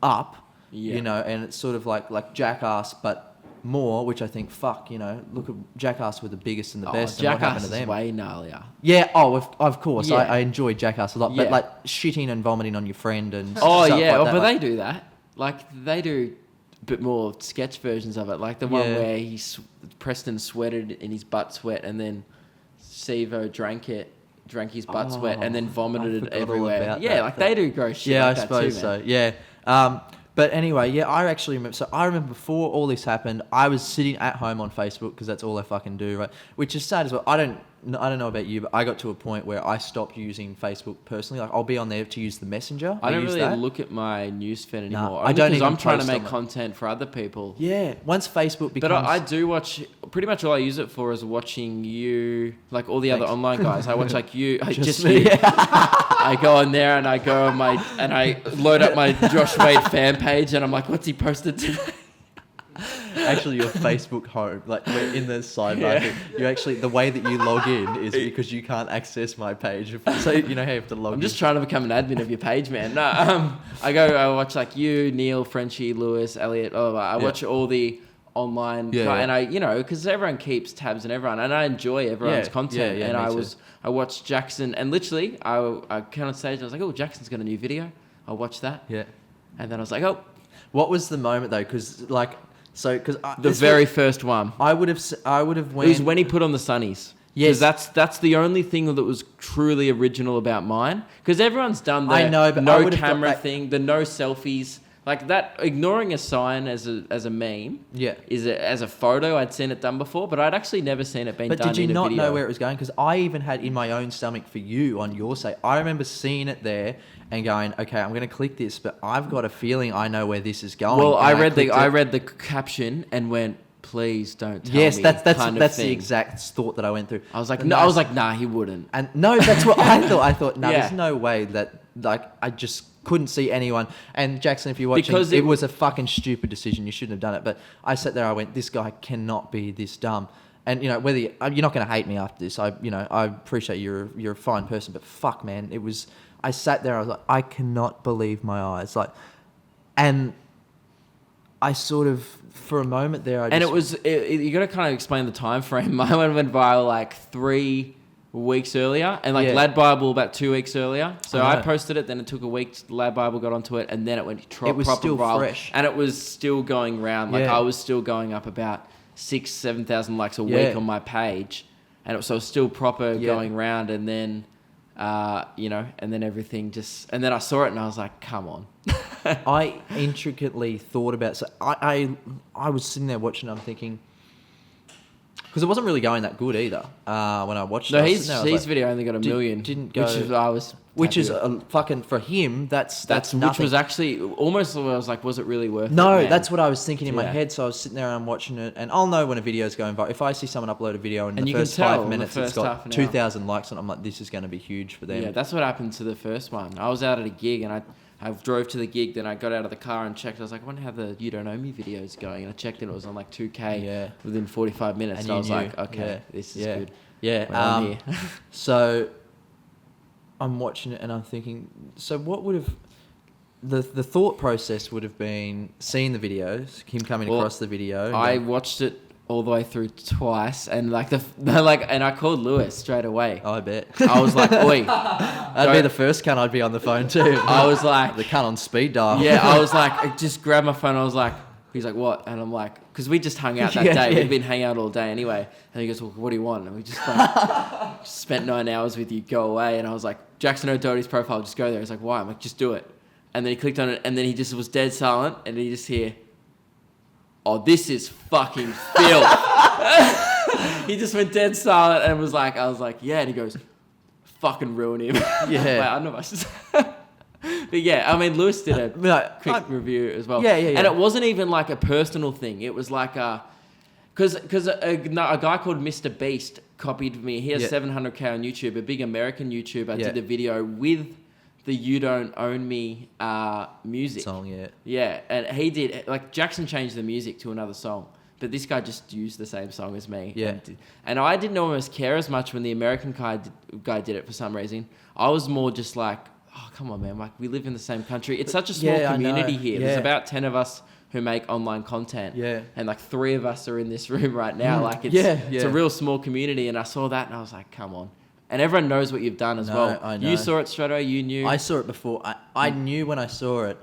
up, and it's sort of like Jackass, but more, which I think, look at Jackass were the biggest and the best. And what happened to Jackass is them? way gnarlier. Yeah, of course. Yeah. I enjoy Jackass a lot, but Yeah. like shitting and vomiting on your friend and Oh stuff yeah, like that, but like- they do that. Like they do a bit more sketch versions of it. Like the one where Preston sweated in his butt sweat, and then Sevo drank his butt sweat, and then vomited it everywhere. They do gross shit. Yeah, like I that suppose too, so. man. Yeah. But anyway, I actually remember. So I remember before all this happened, I was sitting at home on Facebook because that's all I fucking do, right? Which is sad as well. I don't know about you, but I got to a point where I stopped using Facebook personally. Like I'll be on there to use the Messenger. I don't use really that. look at my news feed anymore. I don't because even I'm trying to post make on it. content for other people. Yeah, once Facebook becomes. But I do watch. Pretty much all I use it for is watching you, like all the other online guys. I watch like you, just me. you. I go on there and I go on and I load up my Josh Wade fan page, and I'm like, what's he posted today? Actually, your Facebook home, like in the sidebar, thing, you actually the way that you log in is because you can't access my page. So you know how you have to log. I'm in. just trying to become an admin of your page, man. No, I watch like you, Neil, Frenchie, Lewis, Elliot. I watch all the online, and I, because everyone keeps tabs on everyone, and I enjoy everyone's content. And I watched Jackson, and literally, I came on stage and I was like, oh, Jackson's got a new video. I'll watch that. Yeah. And then I was like, oh. What was the moment though? Because the very first one. I would have went. It was when he put on the sunnies. Yes, that's the only thing that was truly original about mine. Because everyone's done the no camera thing, the no selfies. Like that, ignoring a sign as a meme. Yeah. As a photo, I'd seen it done before, but I'd actually never seen it been done in a video. But did you not know where it was going? Because I even had in my own stomach for you on your site. I remember seeing it there and going, okay, I'm going to click this, but I've got a feeling I know where this is going. Well, I read the caption and went, please don't tell me. Yes, that's the exact thought that I went through. I was like, nah, he wouldn't. And no, that's what I thought. I thought, no, there's no way that, like, I just couldn't see anyone. And Jackson, if you're watching, because it was a fucking stupid decision. You shouldn't have done it. But I sat there, I went, this guy cannot be this dumb. and whether you're not going to hate me after this. I appreciate you're a fine person, but fuck, man, it was. I sat there. I was like, I cannot believe my eyes. Like, and I sort of, for a moment there, you got to kind of explain the time frame. My one went viral like 3 weeks earlier, and Lad Bible about 2 weeks earlier. So I posted it, then it took a week. Lad Bible got onto it, and then it went it was proper still viral, fresh, and it was still going round. I was still going up about 6,000-7,000 likes a week on my page, and it was still proper going round, and then. And then everything and then I saw it and I was like, come on. I intricately thought about, so I was sitting there watching, I'm thinking, because it wasn't really going that good either when I watched it. No, his video only got a million. Didn't go. Which is fucking, for him, that's nothing. Which was actually almost, I was like, was it really worth it? No, that's what I was thinking in my head. So I was sitting there and I'm watching it, and I'll know when a video's going viral. If I see someone upload a video and the first 5 minutes it's got 2,000 likes on it, I'm like, this is going to be huge for them. Yeah, that's what happened to the first one. I was out at a gig and I drove to the gig, then I got out of the car and checked. I was like, I wonder how the You Don't Know Me video is going. And I checked and it was on like 2K within 45 minutes. And I was like, okay, this is good. Yeah. So I'm watching it and I'm thinking, so what would have... The thought process would have been seeing the videos, him coming across the video. I watched it all the way through twice, and and I called Lewis straight away. I bet. I was like, oi. That'd be the first cunt I'd be on the phone too. I was like... The cunt on speed dial. Yeah, I was like, I just grabbed my phone, I was like... He's like, what? And I'm like, because we just hung out that day. We'd been hanging out all day anyway. And he goes, well, what do you want? And we just just spent 9 hours with you, go away. And I was like, Jackson O'Doherty's profile, just go there. He's like, why? I'm like, just do it. And then he clicked on it, and then he just was dead silent, and he just hear, oh, this is fucking filth. He just went dead silent and was like, I was like, yeah. And he goes, fucking ruin him. Yeah. Like, I don't know if I should... But yeah, I mean, Lewis did a quick review as well. Yeah. And it wasn't even like a personal thing. It was like because a guy called Mr. Beast copied me. He has 700K on YouTube, a big American YouTuber. Did a video with the You Don't Own Me music. Song, Yeah, and he did, like, Jackson changed the music to another song. But this guy just used the same song as me. Yeah. And I didn't almost care as much when the American guy did it for some reason. I was more just like, oh, come on, man. Like, we live in the same country. It's such a small community here. There's about 10 of us who make online content. Yeah. And like 3 of us are in this room right now. Like, it's a real small community. And I saw that and I was like, come on. And everyone knows what you've done as well. I know. You saw it straight away. You knew. I saw it before. I knew when I saw it.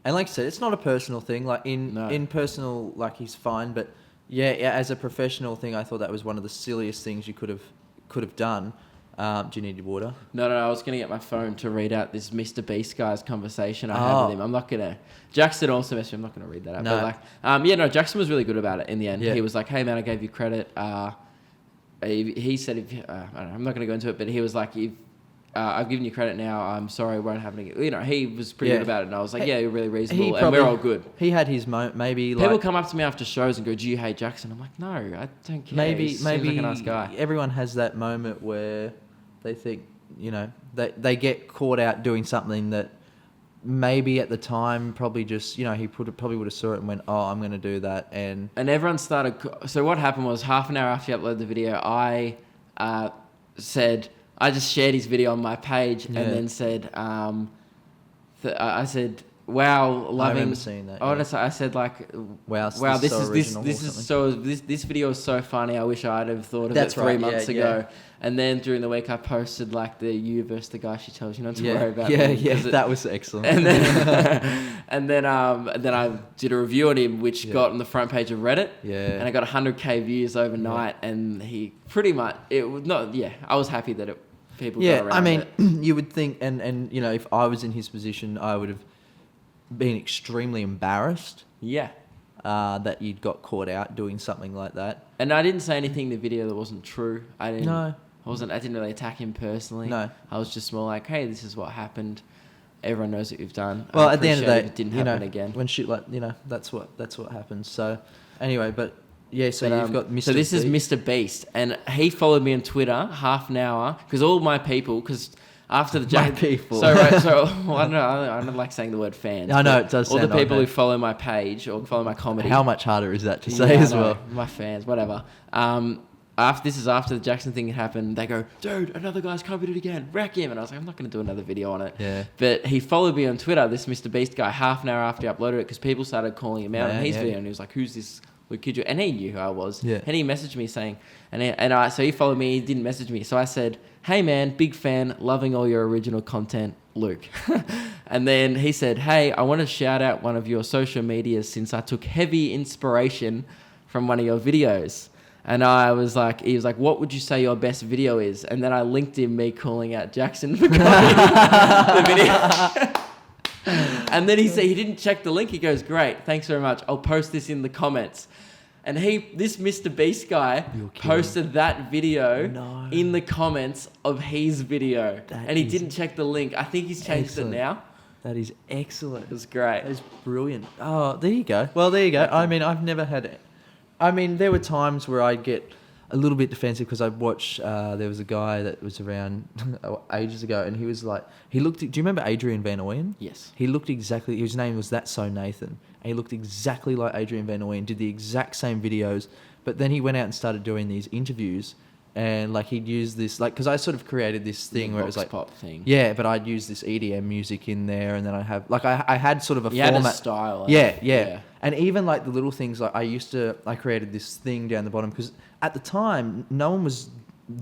And like I said, it's not a personal thing. Like in personal, like, he's fine. But yeah, as a professional thing, I thought that was one of the silliest things you could have done. Do you need your water? No, I was going to get my phone to read out this Mr. Beast guy's conversation I had with him. I'm not going to... Jackson also messaged me. I'm not going to read that out. No. But like, Jackson was really good about it in the end. Yeah. He was like, hey, man, I gave you credit. He said, I don't know, I'm not going to go into it, but he was like, I've given you credit now. I'm sorry, won't happen again. You know, he was pretty good about it. And I was like, you're really reasonable. And we're all good. He had his maybe like... People come up to me after shows and go, do you hate Jackson? I'm like, no, I don't care. Maybe like a nice guy. Everyone has that moment where they think, they get caught out doing something that maybe at the time probably just, he probably would have saw it and went, oh, I'm going to do that. And everyone started... So what happened was half an hour after you uploaded the video, I said... I just shared his video on my page and then said... I said... Wow, loving... I remember seeing that. I said like, wow, this video is so funny. I wish I'd have thought of it 3 months ago. Yeah. And then during the week, I posted like the you versus the guy she tells you not to worry about. That was excellent. And then, and then I did a review on him, which got on the front page of Reddit. Yeah. And I got 100K views overnight, and he pretty much I was happy that people got around it. You would think, and if I was in his position, I would have been extremely embarrassed. Yeah. That you'd got caught out doing something like that. And I didn't say anything in the video that wasn't true. I didn't really attack him personally. No. I was just more like, hey, this is what happened. Everyone knows what you've done. Well, at the end of the day, it didn't happen again. When shit like, that's what happens. So anyway, but yeah, so you've got Mr. So this Beast. is Mr. Beast, and he followed me on Twitter half an hour because all my people, after the My people. So I don't know. I don't like saying the word fans. I know it does. All sound the people like who follow my page or follow my comedy. How much harder is that to say as well? My fans, whatever. after the Jackson thing happened, they go, dude, another guy's copied it again, wreck him. And I was like, I'm not going to do another video on it. Yeah. But he followed me on Twitter, this Mr. Beast guy, half an hour after he uploaded it, because people started calling him out on his video, and he was like, who's this Luke Kidgell? And he knew who I was. Yeah. And he messaged me saying, so he followed me, he didn't message me. So I said, hey man, big fan, loving all your original content, Luke. And then he said, hey, I want to shout out one of your social medias since I took heavy inspiration from one of your videos. And he was like, what would you say your best video is? And then I linked him, me calling out Jackson for copying the video. And then he said he didn't check the link. He goes, great, thanks very much. I'll post this in the comments. And this Mr. Beast guy posted that video in the comments of his video. And he didn't check the link. I think he's changed it now. That is excellent. It was great. That is brilliant. Oh, there you go. Well, there you go. I mean, I've never had it. I mean, there were times where I'd get a little bit defensive because I'd watch, there was a guy that was around ages ago, and he was like, do you remember Adrian Van Ooyen? Yes. He looked exactly, his name was That's So Nathan, and he looked exactly like Adrian Van Ooyen, did the exact same videos, but then he went out and started doing these interviews, and like he'd use this, like, because I sort of created this thing where it was like, pop thing. Yeah, but I'd use this EDM music in there, and then I'd have, like, I had sort of a format. Had a style. Yeah. And even like the little things, like I created this thing down the bottom because at the time, no one was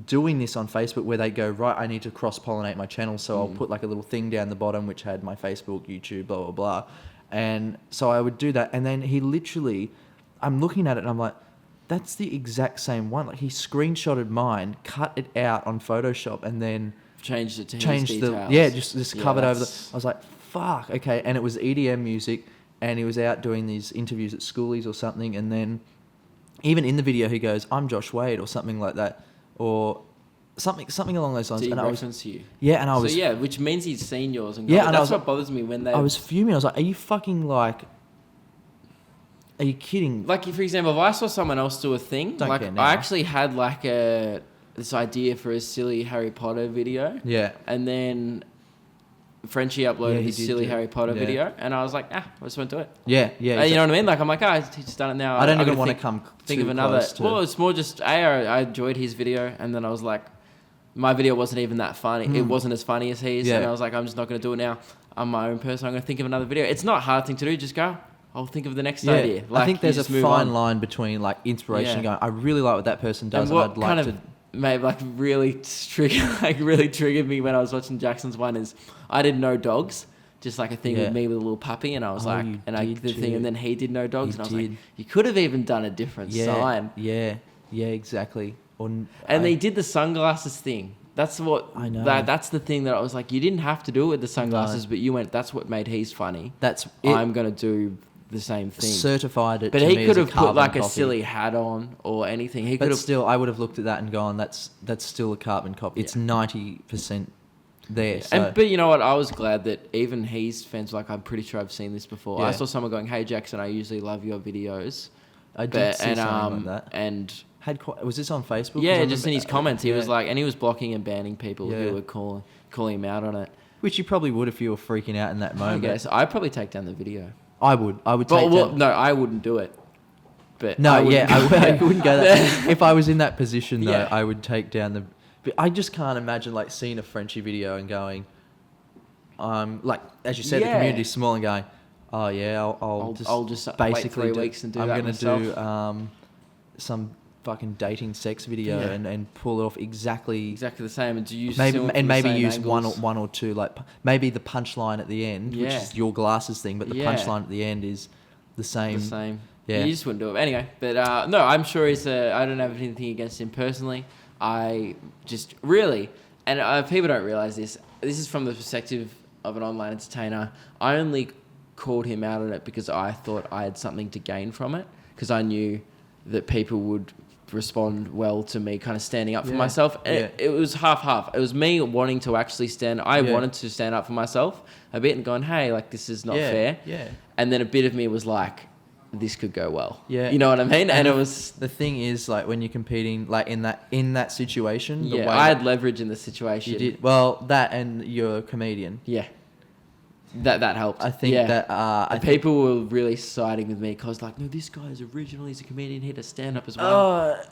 doing this on Facebook where they go, right, I need to cross-pollinate my channel. So I'll put like a little thing down the bottom, which had my Facebook, YouTube, blah, blah, blah. And so I would do that. And then he literally, I'm looking at it and I'm like, that's the exact same one. Like he screenshotted mine, cut it out on Photoshop, and then changed it to his details. Just covered over the, I was like, fuck, okay. And it was EDM music. And he was out doing these interviews at schoolies or something, and then even in the video he goes, "I'm Josh Wade" or something like that, or something along those lines. Did he and reference you? Yeah, and I was which means he's seen yours and yeah, and that's what bothers me when they. I was fuming. I was like, "Are you fucking like? Are you kidding?" Like, for example, if I saw someone else do a thing, Don't like care now. I actually had like this idea for a silly Harry Potter video. Yeah, and then Frenchie uploaded his silly Harry Potter video, and I was like, I just won't do it. Yeah. You know what I mean? Like, I'm like, he's just done it now. I don't even want to think of another. Well, it's more just I enjoyed his video, and then I was like, my video wasn't even that funny. It wasn't as funny as his, and I was like, I'm just not going to do it now. I'm my own person. I'm going to think of another video. It's not a hard thing to do. Just go. I'll think of the next idea. Like, I think there's a fine line between like inspiration and going, I really like what that person does, and I'd like to. Maybe like really triggered me when I was watching Jackson's one is I did No Dogs, just like a thing with me with a little puppy, and I was like, and I did the thing, and then he did No Dogs, and I was like, you could have even done a different sign. Yeah, exactly. And they did the sunglasses thing. That's what I know. That's the thing that I was like, you didn't have to do it with the sunglasses, but you went. That's what made his funny. That's it. I'm gonna do the same thing. Certified it. But to he me could as have put like copy. a silly hat on or anything. He could have still, I would have looked at that and gone, that's still a carbon copy. It's 90% there. So. But you know what? I was glad that even his fans were like, I'm pretty sure I've seen this before. Yeah. I saw someone going, hey Jackson, I usually love your videos. I did see something like that. And was this on Facebook? Yeah, just in his comments, he was like, and he was blocking and banning people who were calling him out on it. Which you probably would if you were freaking out in that moment. I guess I'd probably take down the video. I would take down. No, I wouldn't do it. But no, I wouldn't go that. If I was in that position, though, I would take down the. But I just can't imagine like seeing a Frenchie video and going, like as you said, the community's small, and going, oh yeah, I'll just basically wait 3 weeks and do I'm that gonna myself. do some fucking dating sex video and pull it off exactly the same, and to use maybe use angles. one or two, like maybe the punchline at the end, which is your glasses thing, but the punchline at the end is the same. Yeah, you just wouldn't do it anyway. But no, I'm sure I don't have anything against him personally. I just really, and people don't realize this. This is from the perspective of an online entertainer. I only called him out on it because I thought I had something to gain from it, because I knew that people would respond well to me kind of standing up for myself. And it was half. It was me wanting to actually I wanted to stand up for myself a bit and going, hey, like, this is not fair. Yeah. And then a bit of me was like, this could go well. Yeah. You know what I mean? And it was... The thing is, like, when you're competing, like, in that situation... I had leverage in the situation. You did. Well, that and you're a comedian. Yeah. That helped. I think that people were really siding with me because like, no, this guy is original. He's a comedian. He does stand up as well.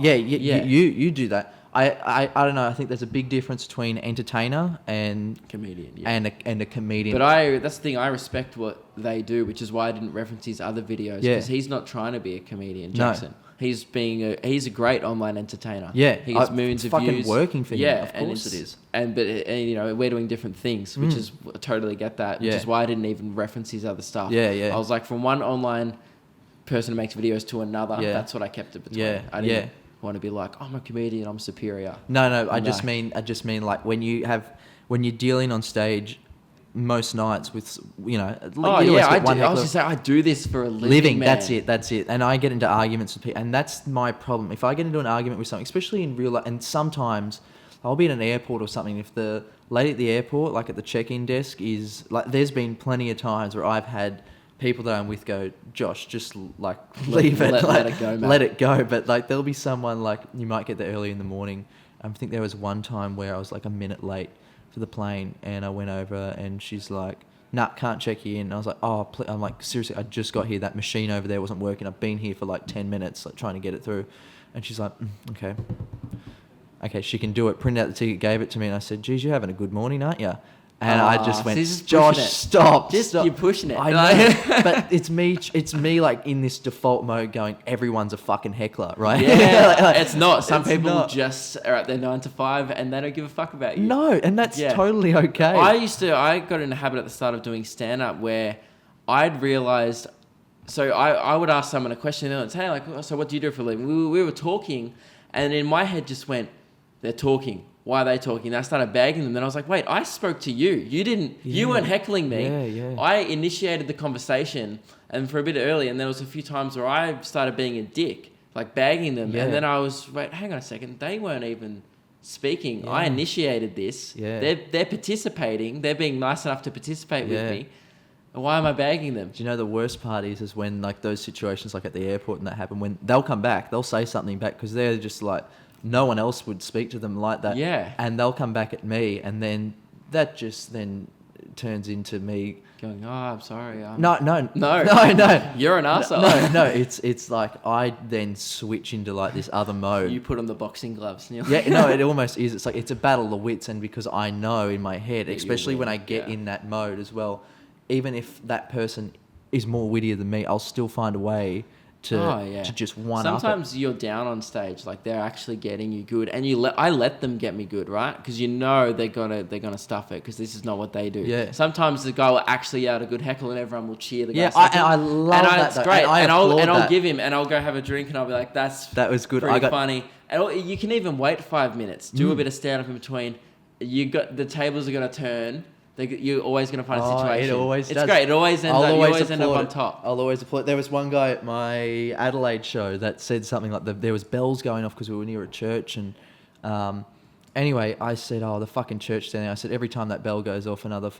You do that. I don't know. I think there's a big difference between entertainer and comedian, and a comedian. But that's the thing. I respect what they do, which is why I didn't reference his other videos because he's not trying to be a comedian. Jackson. No. He's a great online entertainer. Yeah, he gets millions of views. Fucking working for him. Yeah, of course it is. And we're doing different things, which is I totally get that. Which is why I didn't even reference his other stuff. I was like, from one online person who makes videos to another. That's what I kept it between. I didn't want to be like, I'm a comedian, I'm superior. No. I just mean like when you're dealing on stage most nights with I was just saying I do this for a living, man. That's it. And I get into arguments with people, and that's my problem. If I get into an argument with something, especially in real life, and sometimes I'll be at an airport or something, if the lady at the airport, like at the check-in desk, is like, there's been plenty of times where I've had people that I'm with go, Josh, just like leave it, let it go, man. Let it go. But like there'll be someone, like you might get there early in the morning. I think there was one time where I was like a minute late for the plane, and I went over and she's like, nah, can't check you in. And I was like, I'm like, seriously, I just got here. That machine over there wasn't working. I've been here for like 10 minutes, like trying to get it through. And she's like, okay, she can do it. Printed out the ticket, gave it to me, and I said, geez, you're having a good morning, aren't you? And I just went, Josh, stop. You're pushing it. I know, but it's me like in this default mode going, everyone's a fucking heckler, right? Yeah, it's not. Some people just are at their 9 to 5 and they don't give a fuck about you. No, and that's totally okay. I got in a habit at the start of doing stand-up where I'd realised, so I would ask someone a question and they'd say, like, so what do you do for a living? We were talking, and in my head just went, they're talking. Why are they talking? And I started bagging them. Then I was like, wait, I spoke to you. You didn't. Yeah. You weren't heckling me. Yeah. I initiated the conversation, and for a bit early. And there was a few times where I started being a dick, like bagging them. Yeah. And then I was, wait, hang on a second. They weren't even speaking. Yeah. I initiated this. Yeah. They're participating. They're being nice enough to participate with me. Why am I bagging them? Do you know the worst part is when like those situations like at the airport and that happen, when they'll come back, they'll say something back because they're just like, no one else would speak to them like that. Yeah. And they'll come back at me, and then that just then turns into me going, I'm sorry. No. You're an asshole. No. It's like I then switch into like this other mode. You put on the boxing gloves. And It almost is. It's like it's a battle of the wits, and because I know in my head, especially when I get in that mode as well, even if that person is more wittier than me, I'll still find a way to just one up. Sometimes you're down on stage, like they're actually getting you good, and I let them get me good, right? Because they're gonna stuff it because this is not what they do. Yeah. Sometimes the guy will actually out a good heckle, and everyone will cheer the guy. Yeah, I love that. It's great, and I'll that. give him, and I'll go have a drink, and I'll be like, that was good. Pretty funny. And you can even wait 5 minutes, do a bit of stand up in between. The tables are gonna turn. You're always going to find a situation. It always does. It's great. It always ends up. You always end up on top. I'll always applaud. There was one guy at my Adelaide show that said something like there was bells going off because we were near a church, and anyway, I said, the fucking church standing. I said, every time that bell goes off, another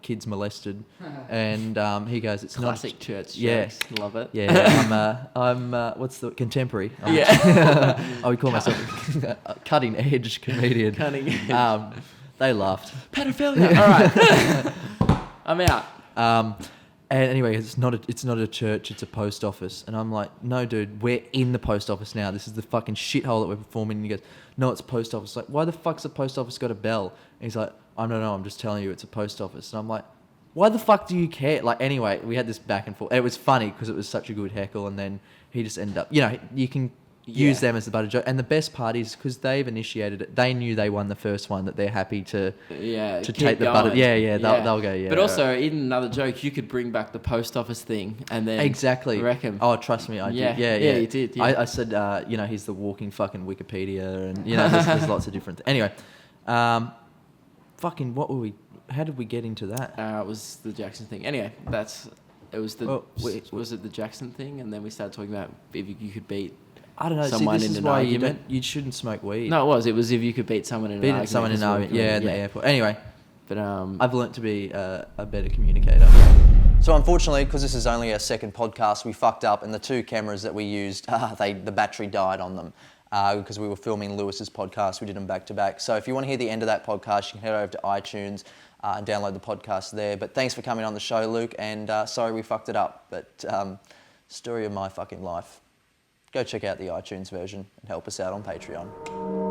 kid's molested, and he goes, it's classic church. Yeah, jokes. Love it. Yeah, I'm what's the contemporary? I would call myself a cutting edge comedian. Cutting edge. They laughed. Pedophilia. All right. I'm out. And anyway, it's not a church, it's a post office. And I'm like, no, dude, we're in the post office now. This is the fucking shithole that we're performing. And he goes, no, it's a post office. Like, why the fuck's the post office got a bell? And he's like, I don't know, I'm just telling you it's a post office. And I'm like, why the fuck do you care? Like, anyway, we had this back and forth. It was funny because it was such a good heckle. And then he just ended up, you can use them as the butt of joke. And the best part is because they've initiated it, they knew they won the first one, that they're happy to take the butt of, they'll go, But also, even another joke, you could bring back the post office thing and then wreck him. Oh, trust me, I did. Yeah, you did. Yeah. I said, he's the walking fucking Wikipedia, and there's lots of different anyway, fucking what were we? How did we get into that? It was the Jackson thing. Anyway, was it the Jackson thing? And then we started talking about if you could beat. I don't know. Someone this in is an why argument. you shouldn't smoke weed. No, it was if you could beat someone in an argument. Someone in an argument. Yeah, in the airport. Anyway, but I've learnt to be a better communicator. So unfortunately, because this is only our second podcast, we fucked up, and the 2 cameras that we used, the battery died on them because we were filming Lewis's podcast. We did them back to back. So if you want to hear the end of that podcast, you can head over to iTunes. and download the podcast there. But thanks for coming on the show, Luke, and sorry we fucked it up, but story of my fucking life. Go check out the iTunes version and help us out on Patreon.